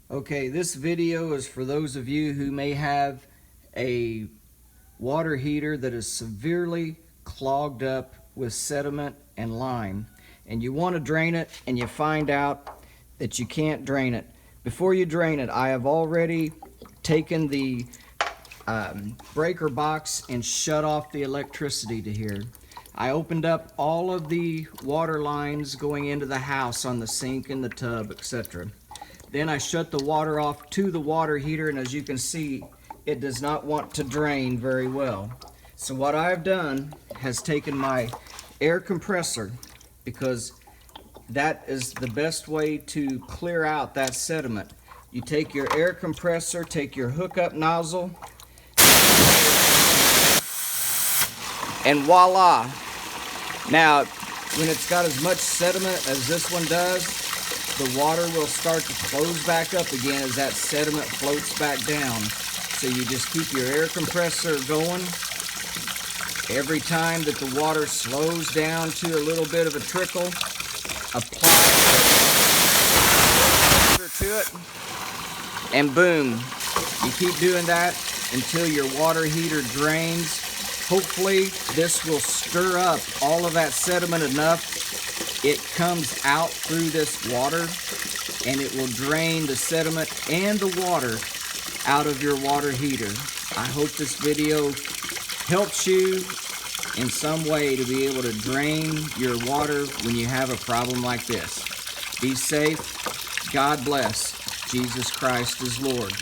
Okay, this video is for those of you who may have a water heater that is severely clogged up with sediment and lime, and you want to drain it and you find out that you can't drain it. Before you drain it, I have already taken the breaker box and shut off the electricity to here. I opened up all of the water lines going into the house on the sink and the tub, etc. Then I shut the water off to the water heater, and as you can see, it does not want to drain very well. So what I've done has taken my air compressor, because that is the best way to clear out that sediment. You take your air compressor, take your hookup nozzle, and voila! Now, when it's got as much sediment as this one does, the water will start to close back up again as that sediment floats back down. So you just keep your air compressor going. Every time that the water slows down to a little bit of a trickle, apply water to it, and boom. You keep doing that until your water heater drains. Hopefully this will stir up all of that sediment enough it comes out through this water, and it will drain the sediment and the water out of your water heater. I hope this video helps you in some way to be able to drain your water when you have a problem like this. Be safe. God bless. Jesus Christ is Lord.